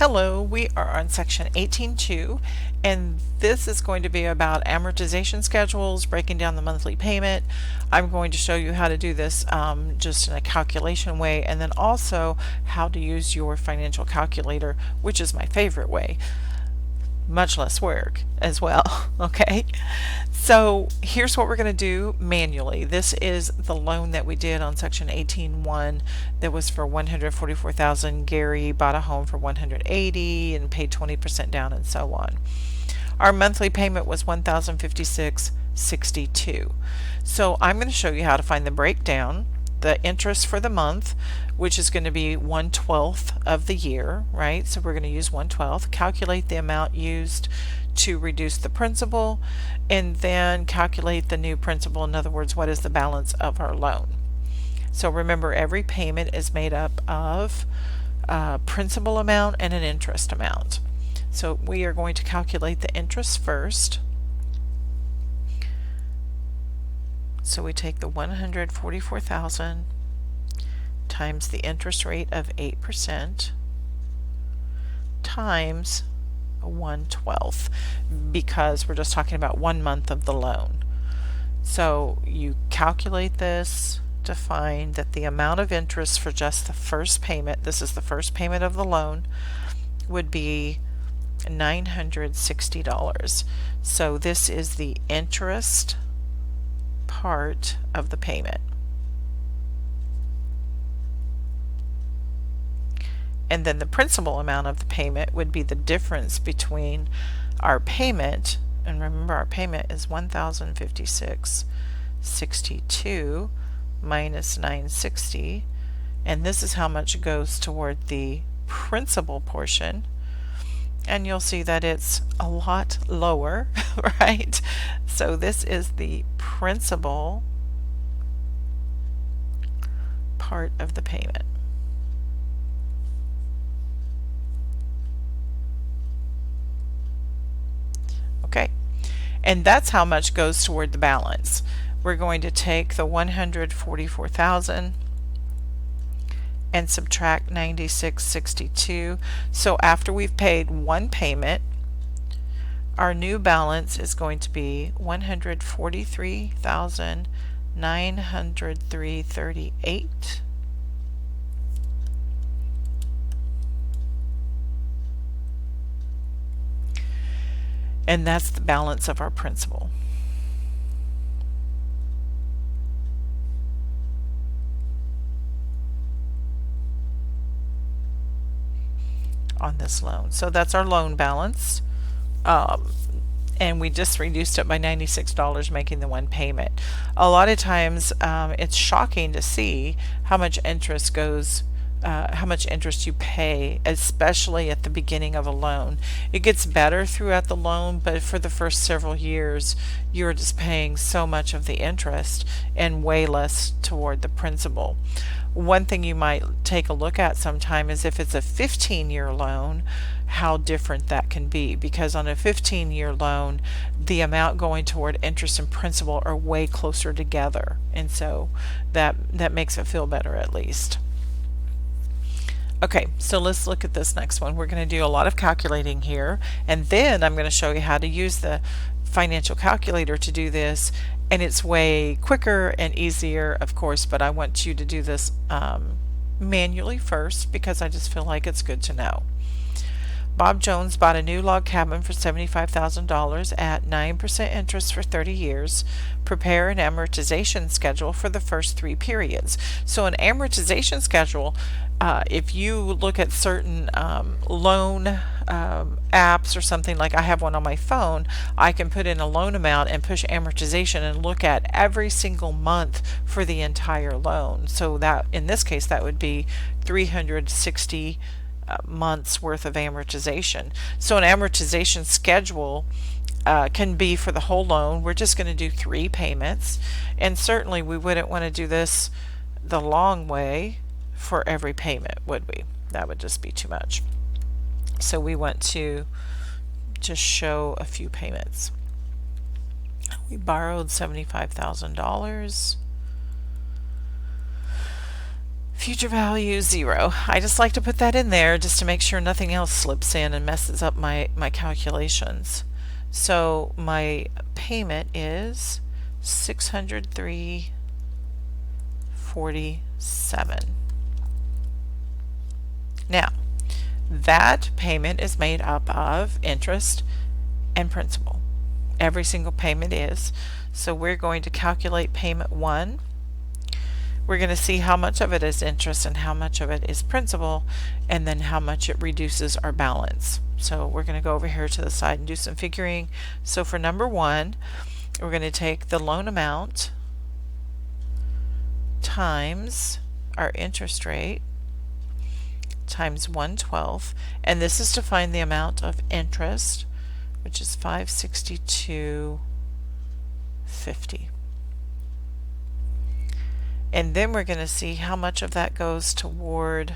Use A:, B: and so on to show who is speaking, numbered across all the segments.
A: Hello, we are on section 18.2 and this is going to be about amortization schedules, breaking down the monthly payment. I'm going to show you how to do this just in a calculation way, and then also how to use your financial calculator, which is my favorite way. Much less work as well. Okay, so here's what we're going to do manually. This is the loan that we did on section 18.1 that was for $144,000. Gary bought a home for $180,000 and paid 20% down and so on. Our monthly payment was $1,056.62. So I'm going to show you how to find the breakdown, the interest for the month, which is going to be 1/12 of the year, right? So we're going to use 1/12, calculate the amount used to reduce the principal, and then calculate the new principal. In other words, what is the balance of our loan? So remember, every payment is made up of a principal amount and an interest amount. So we are going to calculate the interest first. So we take the 144,000 times the interest rate of 8% times 1/12, because we're just talking about 1 month of the loan. So you calculate this to find that the amount of interest for just the first payment, this is the first payment of the loan, would be $960. So this is the interest part of the payment. And then the principal amount of the payment would be the difference between our payment, and remember our payment is $1,056.62 minus $960, and this is how much goes toward the principal portion. And you'll see that it's a lot lower, right? So this is the principal part of the payment. Okay, and that's how much goes toward the balance. We're going to take the 144,000 and subtract 96.62. So after we've paid one payment, our new balance is going to be 143,903.38. And that's the balance of our principal. On this loan. So that's our loan balance, and we just reduced it by $96, making the one payment. A lot of times it's shocking to see how much interest goes, how much interest you pay, especially at the beginning of a loan. It gets better throughout the loan, but for the first several years you're just paying so much of the interest and way less toward the principal. One thing you might take a look at sometime is if it's a 15-year loan, how different that can be, because on a 15-year loan the amount going toward interest and principal are way closer together, and so that makes it feel better at least. Okay, so let's look at this next one. We're going to do a lot of calculating here, and then I'm going to show you how to use the financial calculator to do this, and it's way quicker and easier, of course, but I want you to do this manually first because I just feel like it's good to know. Bob Jones bought a new log cabin for $75,000 at 9% interest for 30 years. Prepare an amortization schedule for the first 3 periods. So an amortization schedule, if you look at certain loan apps or something, like I have one on my phone, I can put in a loan amount and push amortization and look at every single month for the entire loan. So that, in this case, that would be 360 months worth of amortization. So an amortization schedule can be for the whole loan. We're just going to do 3 payments, and certainly we wouldn't want to do this the long way for every payment, would we? That would just be too much. So we want to just show a few payments. We borrowed $75,000. Future value 0. I just like to put that in there just to make sure nothing else slips in and messes up my calculations. So my payment is 603.47. Now, that payment is made up of interest and principal. Every single payment is. So we're going to calculate payment 1. We're going to see how much of it is interest and how much of it is principal, and then how much it reduces our balance. So we're going to go over here to the side and do some figuring. So for number 1, we're going to take the loan amount times our interest rate times 1/12, and this is to find the amount of interest, which is 562.50. And then we're going to see how much of that goes toward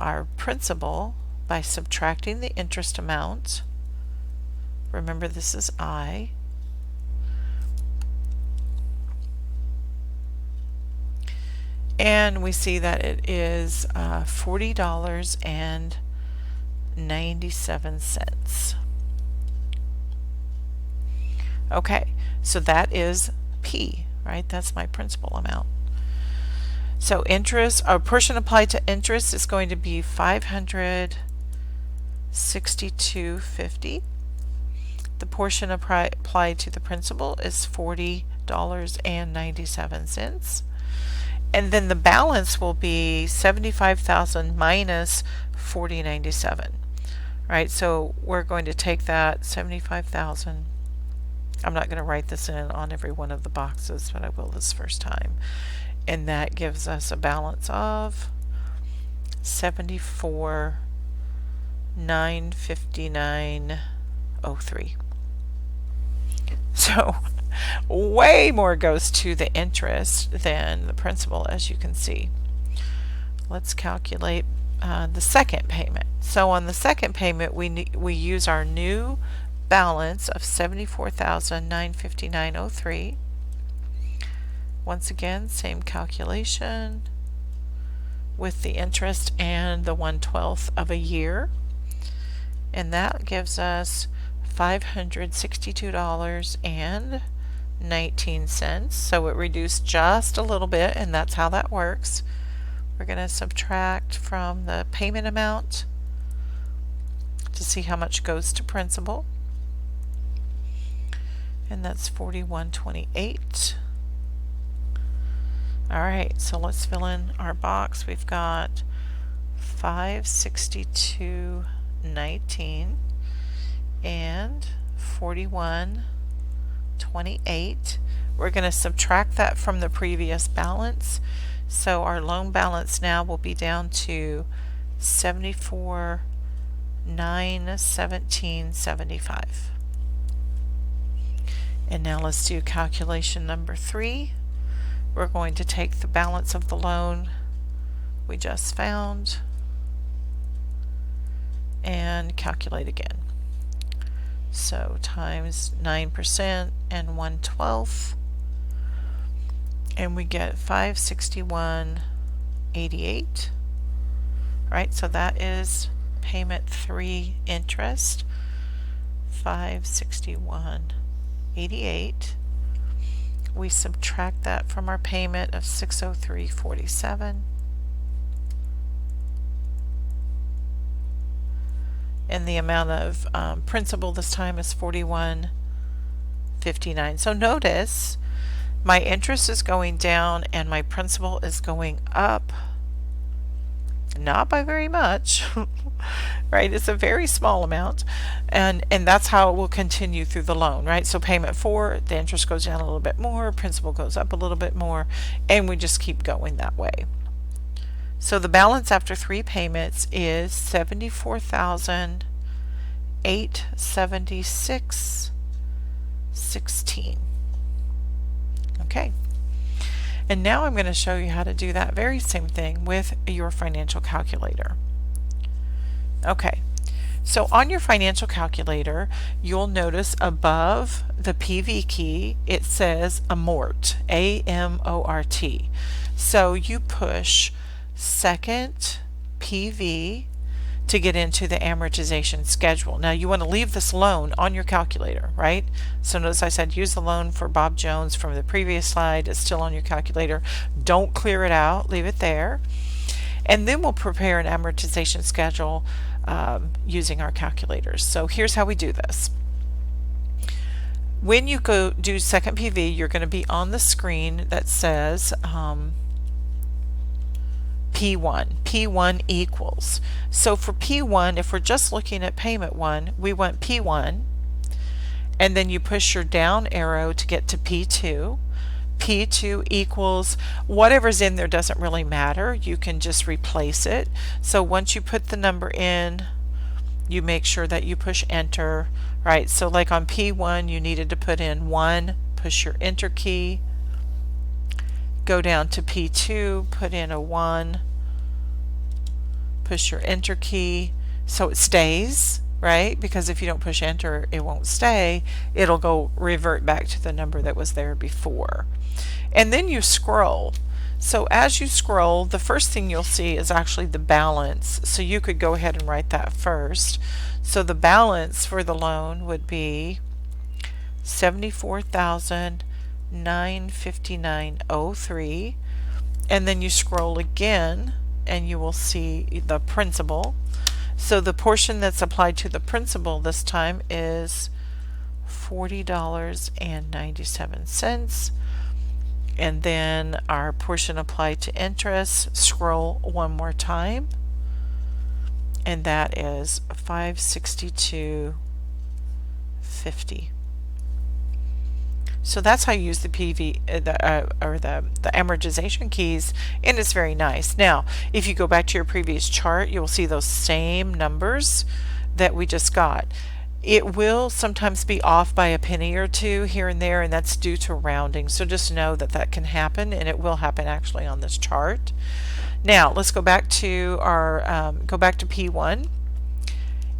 A: our principal by subtracting the interest amount. Remember, this is I. And we see that it is $40.97. Okay, so that is P, right? That's my principal amount. So interest, a portion applied to interest is going to be $562.50. The portion applied to the principal is $40.97. And then the balance will be $75,000 minus $40.97. Right, so we're going to take that $75,000. I'm not going to write this in on every one of the boxes, but I will this first time. And that gives us a balance of $74,959.03. So way more goes to the interest than the principal, as you can see. Let's calculate the second payment. So on the second payment, we use our new balance of $74,959.03. Once again, same calculation with the interest and the 1/12 of a year, and that gives us $562.19. So it reduced just a little bit, and that's how that works. We're going to subtract from the payment amount to see how much goes to principal, and that's $41.28. Alright, so let's fill in our box. We've got $562.19 and $41.28. We're going to subtract that from the previous balance. So our loan balance now will be down to $74,917.75. And now let's do calculation number 3. We're going to take the balance of the loan we just found and calculate again. So times 9% and 1/12, and we get 561.88. Right, so that is payment 3 interest, 561.88. We subtract that from our payment of $603.47, and the amount of principal this time is $41.59. So notice my interest is going down and my principal is going up, not by very much. Right, it's a very small amount, and that's how it will continue through the loan, right? So payment 4, the interest goes down a little bit more, principal goes up a little bit more, and we just keep going that way. So the balance after 3 payments is $74,876.16. Okay. And now I'm going to show you how to do that very same thing with your financial calculator. Okay, so on your financial calculator, you'll notice above the PV key, it says Amort, A-M-O-R-T. So you push second PV to get into the amortization schedule. Now you want to leave this loan on your calculator, right? So notice I said use the loan for Bob Jones from the previous slide. It's still on your calculator. Don't clear it out, leave it there. And then we'll prepare an amortization schedule using our calculators. So here's how we do this. When you go do second PV, you're going to be on the screen that says P1. P1 equals. So for P1, if we're just looking at payment 1, we want P1, and then you push your down arrow to get to P2. P2 equals whatever's in there doesn't really matter. You can just replace it. So once you put the number in, you make sure that you push enter, right? So like on P1, you needed to put in 1, push your enter key, go down to P2, put in a 1, push your enter key, so it stays, right? Because if you don't push enter, it won't stay. It'll go revert back to the number that was there before. And then you scroll. So as you scroll, the first thing you'll see is actually the balance. So you could go ahead and write that first. So the balance for the loan would be $74,959.03, and then you scroll again and you will see the principal. So the portion that's applied to the principal this time is $40.97. And then our portion applied to interest, scroll one more time, and that is $562.50. So that's how you use the PV the amortization keys, and it's very nice. Now, if you go back to your previous chart, you will see those same numbers that we just got. It will sometimes be off by a penny or two here and there, and that's due to rounding. So just know that that can happen, and it will happen actually on this chart. Now let's go back to our go back to P1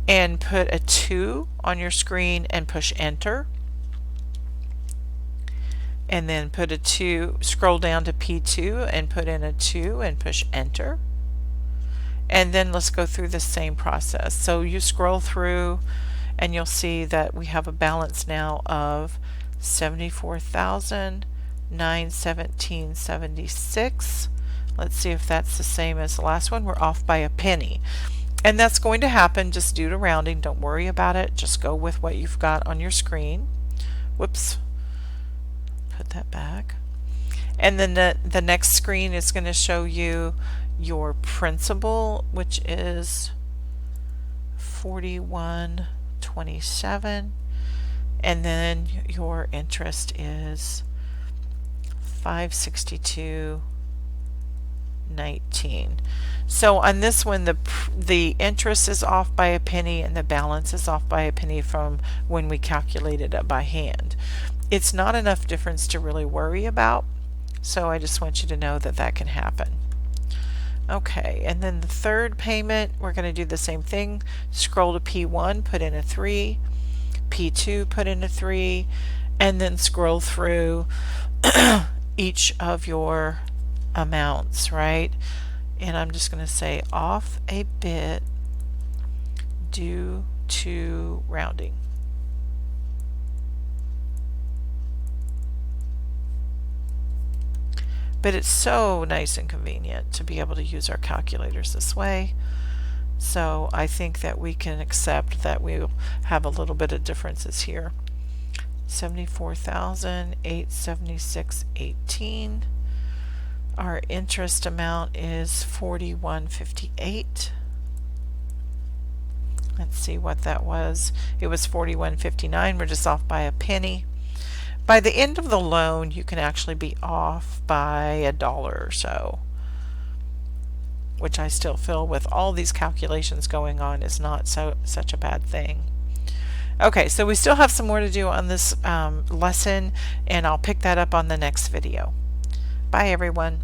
A: and put a 2 on your screen and push enter. And then put a 2, scroll down to P2 and put in a 2 and push enter. And then let's go through the same process. So you scroll through and you'll see that we have a balance now of $74,917.76. Let's see if that's the same as the last one. We're off by a penny. And that's going to happen just due to rounding. Don't worry about it. Just go with what you've got on your screen. Whoops. Put that back. And then the next screen is going to show you your principal, which is $41.27, and then your interest is $562.19. So on this one, the interest is off by a penny and the balance is off by a penny from when we calculated it by hand. It's not enough difference to really worry about, so I just want you to know that that can happen. Okay, and then the third payment, we're going to do the same thing. Scroll to P1, put in a 3, P2, put in a 3, and then scroll through each of your amounts, right? And I'm just going to say off a bit due to rounding. But it's so nice and convenient to be able to use our calculators this way. So I think that we can accept that we'll have a little bit of differences here. $74,876.18. Our interest amount is $41.58. Let's see what that was. It was $41.59. We're just off by a penny. By the end of the loan, you can actually be off by $1 or so, which I still feel with all these calculations going on is not such a bad thing. Okay, so we still have some more to do on this lesson, and I'll pick that up on the next video. Bye, everyone.